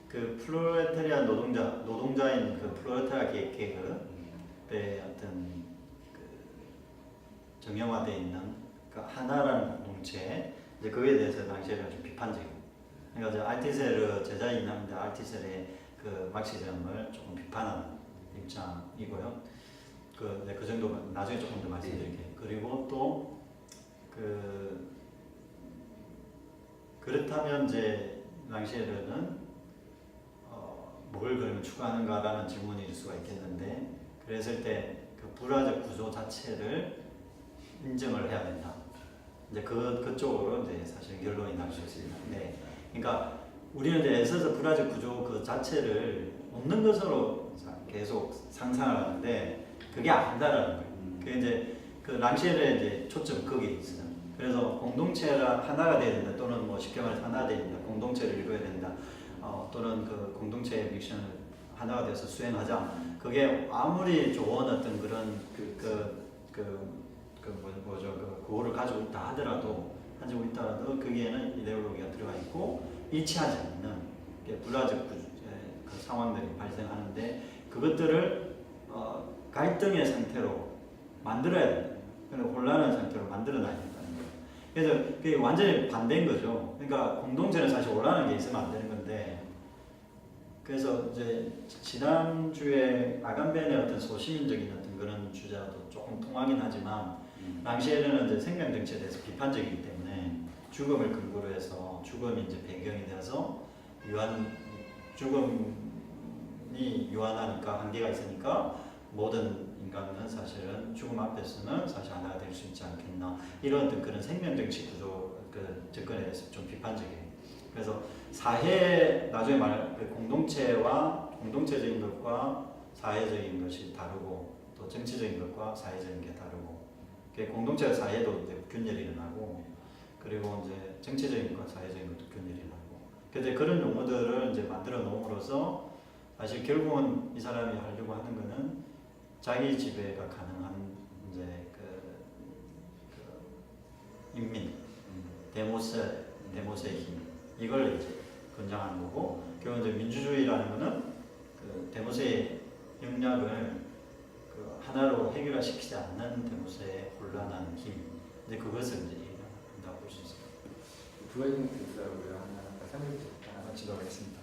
그 프롤레타리아 노동자인 그 프롤레타리아 계급의 어떤 그 정형화되어 있는 그 하나라는 공동체 이제 그에 대해서 당시에는 좀 비판적이고, 그러니까 이제 알티세르 제자인 한데 알티세르의 그 막시즘을 조금 비판하는 입장이고요. 그 정도 나중에 조금 더 말씀드릴게요. 그리고 또 그렇다면 이제 랑시에르는 뭘 그러면 추구하는가라는 질문일 수가 있겠는데, 그랬을 때 그 불화적 구조 자체를 인정을 해야 된다. 이제 그쪽으로 이제 사실 결론이 날 수 있습니다. 네. 그러니까 우리는 이제 애써서 불화적 구조 그 자체를 없는 것으로 계속 상상을 하는데 그게 아니다라는 거예요. 그게 이제 그 랑시엘의 이제 초점 거기에 있어요. 그래서 공동체가 하나가 돼야 된다, 또는 뭐 쉽게 말해서 하나가 돼야 된다, 공동체를 이루어야 된다, 또는 그 공동체의 미션을 하나가 돼서 수행하자. 그게 아무리 좋은 어떤 그런 구호를 가지고 있다 하더라도, 거기에는 이데올로기가 들어가 있고 일치하지 않는 불화적 그 상황들이 발생하는데, 그것들을 갈등의 상태로 만들어야 된다. 혼란한 상태로 만들어놔야 된다는 거예요. 그래서 그게 완전히 반대인 거죠. 그러니까 공동체는 사실 혼란한 게 있으면 안 되는 건데, 그래서 이제 지난주에 아간벤의 어떤 소시민적인 어떤 그런 주자도 조금 통하긴 하지만, 랑시에르는 이제 생명 정치에 대해서 비판적이기 때문에 죽음을 근거로 해서 죽음이 이제 배경이 되어서 죽음이 유한하니까, 한계가 있으니까 모든 인간은 사실은 죽음 앞에서는 사실 하나가 될 수 있지 않겠나, 이런 어떤 그런 생명 정치 구조 그 접근에 대해서 좀 비판적이에요. 그래서 사회, 나중에 말할 그 공동체적인 것과 사회적인 것이 다르고, 또 정치적인 것과 사회적인 게 다르고, 공동체와 사회도 이제 균열이 일어나고, 그리고 이제 정치적인 것과 사회적인 것도 균열이 일어나고, 그래서 그런 용어들을 이제 만들어 놓음으로써 사실 결국은 이 사람이 하려고 하는 거는 자기 지배가 가능한 이제 인민, 데모스의 힘, 이걸 이제 권장하는 거고, 결국 이제 민주주의라는 거는 그 데모스의 영역을 그 하나로 해결시키지 않는 데모스의 혼란한 힘, 이제 그것을 이제 얘기한다고 볼 수 있습니다. 부가적인 교사라고요. 하나, 3일 마치도록 하겠습니다.